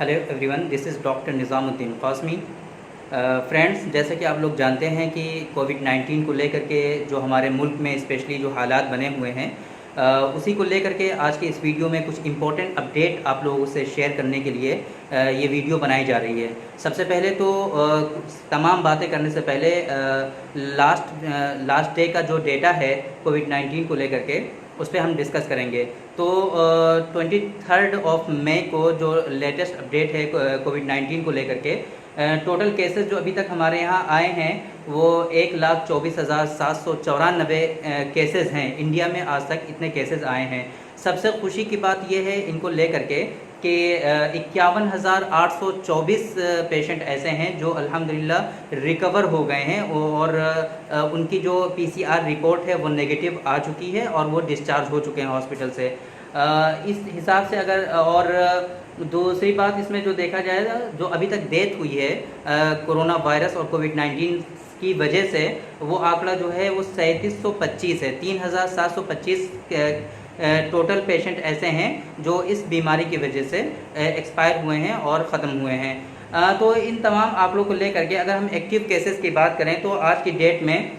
Hello everyone, this is doctor Nizamuddin Qasmi. Friends, जैसे कि आप लोग जानते हैं कि कोविड-19 को लेकर के जो हमारे मुल्क में स्पेशली जो हालात बने हुए हैं, उसी को लेकर के आज की इस वीडियो में कुछ इम्पोर्टेंट अपडेट आप लोगों से शेयर करने के लिए ये वीडियो बनाई जा रही है। सबसे पहले तो तमाम बातें करने से पहले लास्ट डे का जो डेटा है कोविड-19 को लेकर के, उस पर हम डिस्कस करेंगे। तो 23 ऑफ मई को जो लेटेस्ट अपडेट है कोविड-19 को लेकर के, टोटल केसेस जो अभी तक हमारे यहाँ आए हैं वो 1,24,794 केसेस हैं। इंडिया में आज तक इतने केसेस आए हैं। सबसे खुशी की बात यह है इनको लेकर के कि 51,824 पेशेंट ऐसे हैं जो अल्हम्दुलिल्लाह रिकवर हो गए हैं और उनकी जो PCR रिपोर्ट है वो नेगेटिव आ चुकी है और वो डिस्चार्ज हो चुके हैं हॉस्पिटल से। इस हिसाब से अगर और दूसरी बात इसमें जो देखा जाएगा, जो अभी तक डेथ हुई है कोरोना वायरस और कोविड-19 की वजह से, वो आंकड़ा जो है वो 3725 है। 3725 टोटल पेशेंट ऐसे हैं जो इस बीमारी की वजह से एक्सपायर हुए हैं और ख़त्म हुए हैं। तो इन तमाम आंकड़ों को लेकर के अगर हम एक्टिव केसेस की बात करें तो आज की डेट में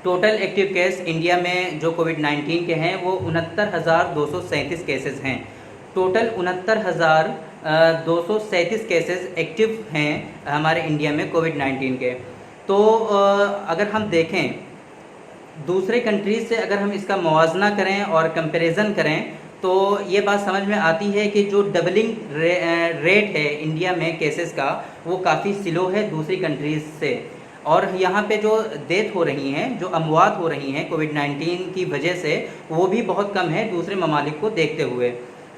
टोटल एक्टिव केस इंडिया में जो कोविड-19 के हैं वो 69,237 केसेस हैं। टोटल 69,237 केसेस एक्टिव हैं हमारे इंडिया में कोविड-19 के। तो अगर हम देखें दूसरे कंट्रीज़ से, अगर हम इसका मुवाजना करें और कंपैरिजन करें तो ये बात समझ में आती है कि जो डबलिंग रेट है इंडिया में केसेस का वो काफ़ी स्लो है दूसरी कंट्रीज़ से। और यहाँ पे जो डेथ हो रही हैं, जो अमवात हो रही हैं कोविड-19 की वजह से, वो भी बहुत कम है दूसरे ममालिक को देखते हुए।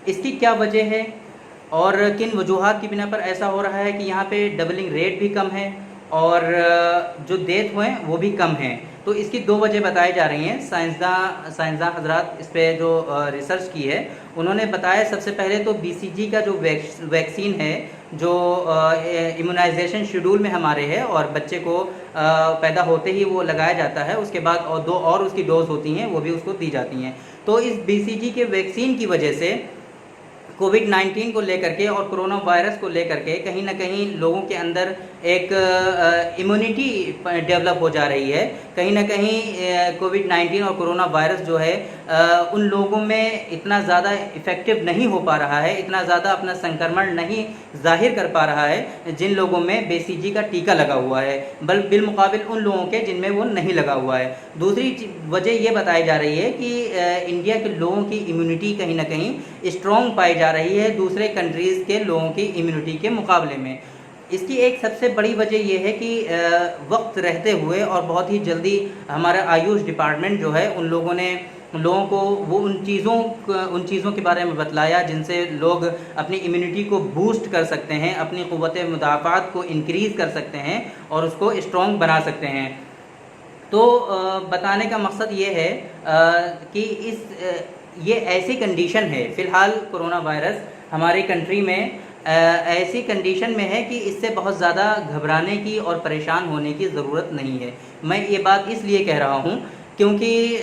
इसकी क्या वजह है और किन वजूहात की बिना पर ऐसा हो रहा है कि यहाँ पे डबलिंग रेट भी कम है और जो डेथ हुए वो भी कम हैं? तो इसकी दो वजह बताई जा रही हैं। साइंसदान हजरात इस पर जो रिसर्च की है उन्होंने बताया, सबसे पहले तो BCG का जो वैक्सीन है जो इम्यूनाइजेशन शेड्यूल में हमारे है और बच्चे को पैदा होते ही वो लगाया जाता है, उसके बाद और 2 और उसकी डोज होती हैं वो भी उसको दी जाती हैं। तो इस BCG के वैक्सीन की वजह से कोविड-19 को लेकर के और कोरोना वायरस को लेकर के कहीं ना कहीं लोगों के अंदर एक इम्यूनिटी डेवलप हो जा रही है। कहीं ना कहीं कोविड-19 और कोरोना वायरस जो है उन लोगों में इतना ज़्यादा इफ़ेक्टिव नहीं हो पा रहा है, इतना ज़्यादा अपना संक्रमण नहीं जाहिर कर पा रहा है जिन लोगों में BCG का टीका लगा हुआ है, बिलमुकाबिल उन लोगों के जिनमें वो नहीं लगा हुआ है। दूसरी वजह ये बताई जा रही है कि इंडिया के लोगों की इम्यूनिटी कहीं ना कहीं स्ट्रॉन्ग पाई जा रही है दूसरे कंट्रीज़ के लोगों की इम्यूनिटी के मुकाबले में। इसकी एक सबसे बड़ी वजह यह है कि वक्त रहते हुए और बहुत ही जल्दी हमारा आयुष डिपार्टमेंट जो है उन लोगों ने लोगों को वो उन चीज़ों के बारे में बतलाया जिनसे लोग अपनी इम्यूनिटी को बूस्ट कर सकते हैं, अपनी क़ुव्वत मुदाफ़ात को इंक्रीज़ कर सकते हैं और उसको स्ट्रॉन्ग बना सकते हैं। तो बताने का मकसद ये है कि ये ऐसी कंडीशन है, फ़िलहाल कोरोना वायरस हमारी कंट्री में ऐसी कंडीशन में है कि इससे बहुत ज़्यादा घबराने की और परेशान होने की ज़रूरत नहीं है। मैं ये बात इसलिए कह रहा हूँ क्योंकि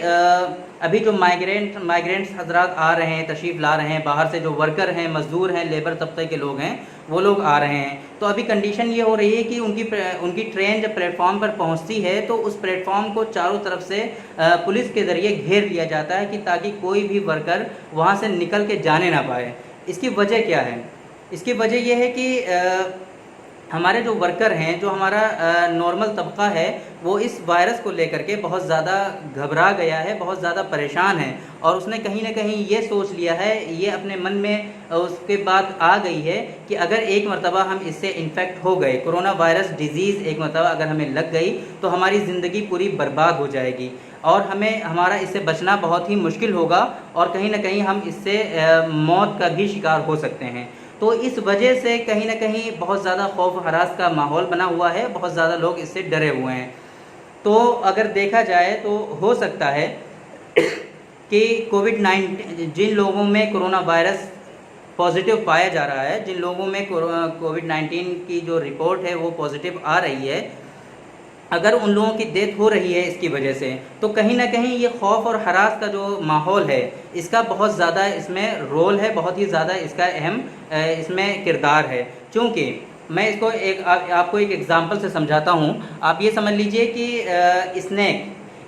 अभी जो माइग्रेंट्स हजरात आ रहे हैं, तशरीफ़ ला रहे हैं, बाहर से जो वर्कर हैं, मज़दूर हैं, लेबर तबके के लोग हैं, वो लोग आ रहे हैं। तो अभी कंडीशन ये हो रही है कि उनकी ट्रेन जब प्लेटफॉर्म पर पहुंचती है तो उस प्लेटफॉर्म को चारों तरफ से पुलिस के ज़रिए घेर लिया जाता है कि ताकि कोई भी वर्कर वहां से निकल के जाने ना पाए। इसकी वजह क्या है? इसकी वजह यह है कि हमारे जो वर्कर हैं, जो हमारा नॉर्मल तबका है, वो इस वायरस को लेकर के बहुत ज़्यादा घबरा गया है, बहुत ज़्यादा परेशान है और उसने कहीं ना कहीं ये सोच लिया है, ये अपने मन में उसके बाद आ गई है कि अगर एक मरतबा हम इससे इन्फेक्ट हो गए, कोरोना वायरस डिज़ीज़ एक मरतबा अगर हमें लग गई तो हमारी ज़िंदगी पूरी बर्बाद हो जाएगी और हमारा इससे बचना बहुत ही मुश्किल होगा और कहीं ना कहीं हम इससे मौत का भी शिकार हो सकते हैं। तो इस वजह से कहीं ना कहीं बहुत ज़्यादा खौफ हरास का माहौल बना हुआ है, बहुत ज़्यादा लोग इससे डरे हुए हैं। तो अगर देखा जाए तो हो सकता है कि कोविड-19 जिन लोगों में कोरोना वायरस पॉजिटिव पाया जा रहा है, जिन लोगों में कोविड-19 की जो रिपोर्ट है वो पॉजिटिव आ रही है, अगर उन लोगों की डेथ हो रही है इसकी वजह से, तो कहीं ना कहीं ये खौफ और हरास का जो माहौल है, इसका बहुत ज़्यादा इसमें रोल है, बहुत ही ज़्यादा इसका अहम इसमें किरदार है। क्योंकि मैं इसको आपको एक एग्ज़ाम्पल से समझाता हूँ। आप ये समझ लीजिए कि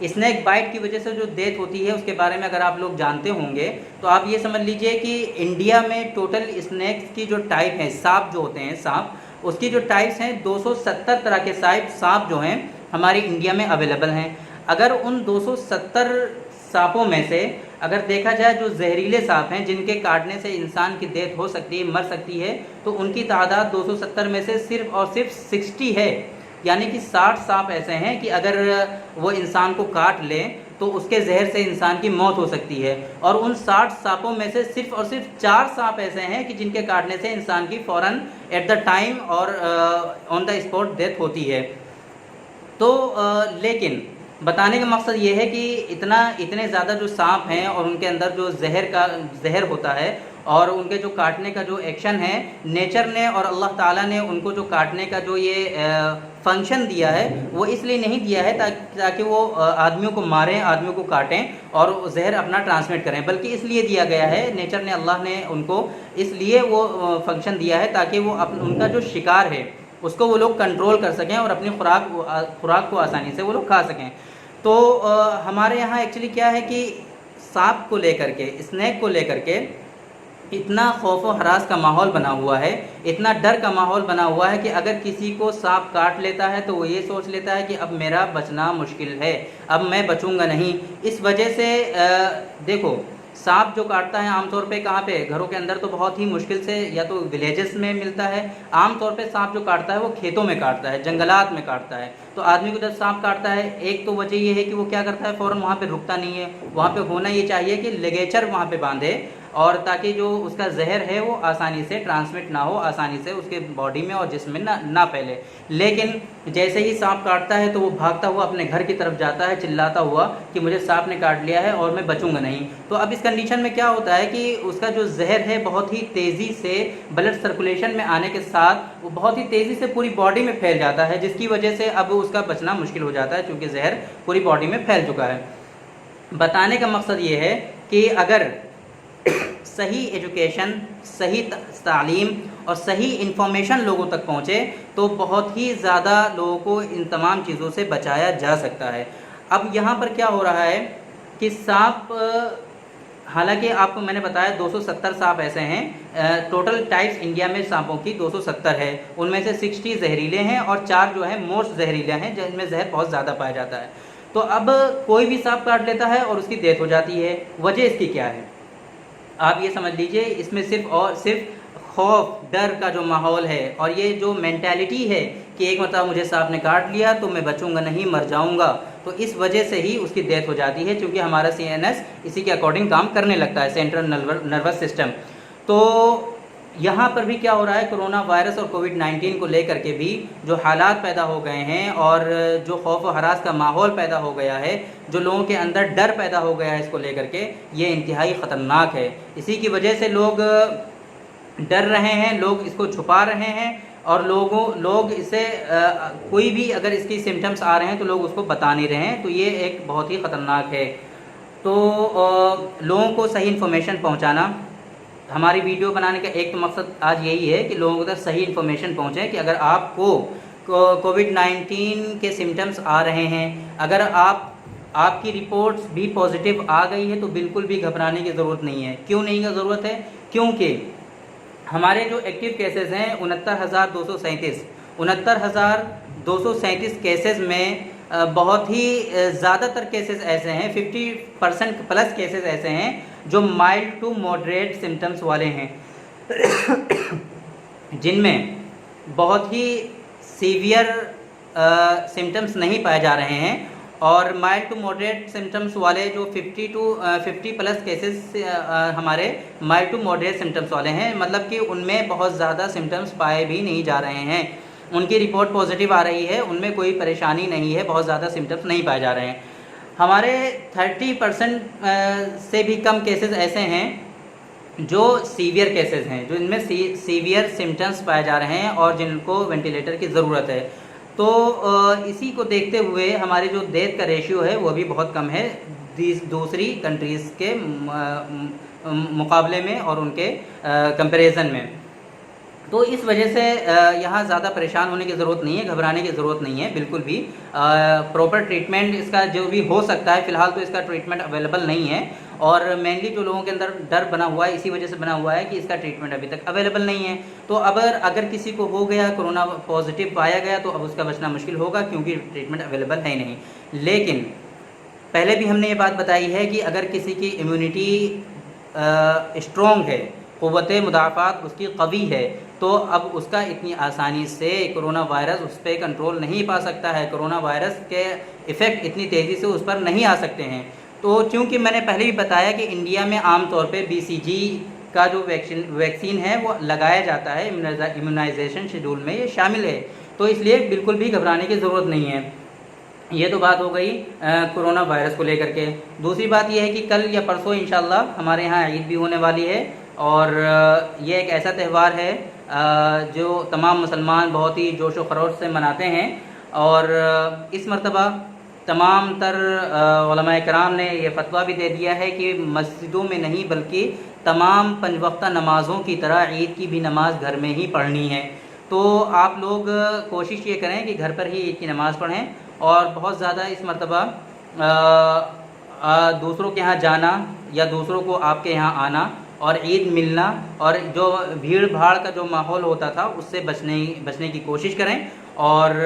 स्नैक बाइट की वजह से जो डेथ होती है उसके बारे में अगर आप लोग जानते होंगे, तो आप ये समझ लीजिए कि इंडिया में टोटल स्नैक्स की जो टाइप है, सांप जो होते हैं सांप, उसकी जो टाइप्स हैं 270 तरह के सांप जो हैं हमारी इंडिया में अवेलेबल हैं। अगर उन 270 सांपों में से अगर देखा जाए जो जहरीले सांप हैं जिनके काटने से इंसान की डेथ हो सकती है, मर सकती है, तो उनकी तादाद 270 में से सिर्फ और सिर्फ 60 है। यानी कि 60 सांप ऐसे हैं कि अगर वो इंसान को काट ले तो उसके जहर से इंसान की मौत हो सकती है। और उन 60 सांपों में से सिर्फ और सिर्फ 4 सांप ऐसे हैं कि जिनके काटने से इंसान की फ़ौरन एट द टाइम और ऑन द स्पॉट डेथ होती है। तो लेकिन बताने का मकसद ये है कि इतने ज़्यादा जो सांप हैं और उनके अंदर जो जहर होता है और उनके जो काटने का जो एक्शन है, नेचर ने और अल्लाह ताला ने उनको जो काटने का जो ये फंक्शन दिया है, वो इसलिए नहीं दिया है ताकि वो आदमियों को मारें, आदमियों को काटें और जहर अपना ट्रांसमिट करें, बल्कि इसलिए दिया गया है, नेचर ने, अल्लाह ने उनको इसलिए वो फंक्शन दिया है ताकि वो उनका जो शिकार है उसको वो लोग कंट्रोल कर सकें और अपनी खुराक को आसानी से वो लोग खा सकें। तो हमारे यहाँ एक्चुअली क्या है कि सांप को लेकर के, स्नैक को लेकर के इतना खौफ व हरास का माहौल बना हुआ है, इतना डर का माहौल बना हुआ है कि अगर किसी को सांप काट लेता है तो वो ये सोच लेता है कि अब मेरा बचना मुश्किल है, अब मैं बचूंगा नहीं। इस वजह से देखो, सांप जो काटता है आमतौर पे कहाँ पे, घरों के अंदर तो बहुत ही मुश्किल से, या तो विलेजेस में मिलता है। आमतौर पे सांप जो काटता है वो खेतों में काटता है, जंगलात में काटता है। तो आदमी को जब सांप काटता है, एक तो वजह ये है कि वो क्या करता है, फ़ौरन वहाँ पे रुकता नहीं है। वहाँ पे होना ये चाहिए कि लिगेचर वहाँ पे बांधे, और ताकि जो उसका जहर है वो आसानी से ट्रांसमिट ना हो, आसानी से उसके बॉडी में और जिस्म में ना फैले। लेकिन जैसे ही सांप काटता है तो वो भागता हुआ अपने घर की तरफ जाता है, चिल्लाता हुआ कि मुझे सांप ने काट लिया है और मैं बचूंगा नहीं। तो अब इस कंडीशन में क्या होता है कि उसका जो जहर है बहुत ही तेज़ी से ब्लड सर्कुलेशन में आने के साथ वो बहुत ही तेज़ी से पूरी बॉडी में फैल जाता है, जिसकी वजह से अब उसका बचना मुश्किल हो जाता है, क्योंकि जहर पूरी बॉडी में फैल चुका है। बताने का मकसद ये है कि अगर सही एजुकेशन, सही तालीम और सही इन्फॉर्मेशन लोगों तक पहुँचे तो बहुत ही ज़्यादा लोगों को इन तमाम चीज़ों से बचाया जा सकता है। अब यहाँ पर क्या हो रहा है कि सांप, हालांकि आपको मैंने बताया 270 सांप ऐसे हैं, टोटल टाइप्स इंडिया में सांपों की 270 है, उनमें से 60 जहरीले हैं और 4 जो है मोस्ट जहरीले हैं, जिनमें जहर बहुत ज़्यादा पाया जाता है। तो अब कोई भी सांप काट लेता है और उसकी डेथ हो जाती है। वजह इसकी क्या है, आप ये समझ लीजिए, इसमें सिर्फ और सिर्फ खौफ, डर का जो माहौल है और ये जो मेंटालिटी है कि एक मतलब मुझे सांप ने काट लिया तो मैं बचूंगा नहीं, मर जाऊंगा, तो इस वजह से ही उसकी डेथ हो जाती है, क्योंकि हमारा CNS इसी के अकॉर्डिंग काम करने लगता है, सेंट्रल नर्वस सिस्टम। तो यहाँ पर भी क्या हो रहा है, कोरोना वायरस और कोविड-19 को लेकर के भी जो हालात पैदा हो गए हैं और जो खौफ व हरास का माहौल पैदा हो गया है, जो लोगों के अंदर डर पैदा हो गया है इसको लेकर के, ये इंतहाई ख़तरनाक है। इसी की वजह से लोग डर रहे हैं, लोग इसको छुपा रहे हैं और लोग इसे कोई भी अगर इसकी सिम्टम्स आ रहे हैं तो लोग उसको बता नहीं रहे हैं। तो ये एक बहुत ही ख़तरनाक है। तो लोगों को सही इन्फॉर्मेशन पहुंचाना, हमारी वीडियो बनाने का एक तो मकसद आज यही है कि लोगों तक सही इन्फॉर्मेशन पहुंचे कि अगर आपको कोविड-19 के सिम्टम्स आ रहे हैं, अगर आपकी रिपोर्ट्स भी पॉजिटिव आ गई है तो बिल्कुल भी घबराने की ज़रूरत नहीं है। क्यों नहीं की ज़रूरत है, क्योंकि हमारे जो एक्टिव केसेस हैं 69,237 केसेस में बहुत ही ज़्यादातर केसेस ऐसे हैं, 50% प्लस केसेस ऐसे हैं जो माइल्ड टू मॉडरेट सिम्टम्स वाले हैं जिनमें बहुत ही सीवियर सिम्टम्स नहीं पाए जा रहे हैं। और माइल्ड टू मॉडरेट सिम्टम्स वाले जो 50 प्लस केसेस हमारे माइल्ड टू मॉडरेट सिम्टम्स वाले हैं, मतलब कि उनमें बहुत ज़्यादा सिम्टम्स पाए भी नहीं जा रहे हैं, उनकी रिपोर्ट पॉजिटिव आ रही है, उनमें कोई परेशानी नहीं है, बहुत ज़्यादा सिम्टम्स नहीं पाए जा रहे हैं। हमारे 30% से भी कम केसेस ऐसे हैं जो सीवियर केसेस हैं, जो इनमें सीवियर सिम्टम्स पाए जा रहे हैं और जिनको वेंटिलेटर की ज़रूरत है। तो इसी को देखते हुए हमारी जो डेथ का रेशियो है वो भी बहुत कम है दूसरी कंट्रीज़ के मुकाबले में और उनके कंपैरिजन में। तो इस वजह से यहाँ ज़्यादा परेशान होने की ज़रूरत नहीं है, घबराने की ज़रूरत नहीं है बिल्कुल भी। प्रॉपर ट्रीटमेंट इसका जो भी हो सकता है, फ़िलहाल तो इसका ट्रीटमेंट अवेलेबल नहीं है, और मेनली जो लोगों के अंदर डर बना हुआ है इसी वजह से बना हुआ है कि इसका ट्रीटमेंट अभी तक अवेलेबल नहीं है। तो अगर किसी को हो गया, कोरोना पॉजिटिव पाया गया, तो अब उसका बचना मुश्किल होगा क्योंकि ट्रीटमेंट अवेलेबल है ही नहीं। लेकिन पहले भी हमने ये बात बताई है कि अगर किसी की इम्यूनिटी स्ट्रॉन्ग है, क़ुव्वत मुदाफ़ात उसकी कवी है, तो अब उसका इतनी आसानी से कोरोना वायरस उस पर कंट्रोल नहीं पा सकता है, कोरोना वायरस के इफ़ेक्ट इतनी तेज़ी से उस पर नहीं आ सकते हैं। तो चूँकि मैंने पहले भी बताया कि इंडिया में आम तौर पे BCG का जो वैक्सीन है वो लगाया जाता है, इम्यूनाइजेशन शेड्यूल में ये शामिल है, तो इसलिए बिल्कुल भी घबराने की ज़रूरत नहीं है। ये तो बात हो गई कोरोना वायरस को लेकर के। दूसरी बात ये है कि कल या परसों इंशाल्लाह हमारे यहाँ ईद भी होने वाली है, और ये एक ऐसा त्यौहार है जो तमाम मुसलमान बहुत ही जोश व खरोश से मनाते हैं। और इस मरतबा तमाम तर उलमाए कराम ने यह फतवा भी दे दिया है कि मस्जिदों में नहीं बल्कि तमाम 5 वक्ता नमाज़ों की तरह ईद की भी नमाज़ घर में ही पढ़नी है। तो आप लोग कोशिश ये करें कि घर पर ही ईद की नमाज़ पढ़ें, और बहुत ज़्यादा इस मरतबा दूसरों के यहाँ जाना या दूसरों को आपके यहाँ आना और ईद मिलना और जो भीड़ भाड़ का जो माहौल होता था उससे बचने की कोशिश करें। और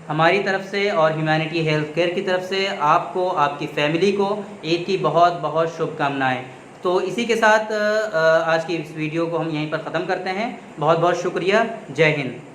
हमारी तरफ से और ह्यूमैनिटी हेल्थ केयर की तरफ से आपको, आपकी फैमिली को ईद की बहुत बहुत शुभकामनाएँ। तो इसी के साथ आज की इस वीडियो को हम यहीं पर ख़त्म करते हैं। बहुत बहुत शुक्रिया। जय हिंद।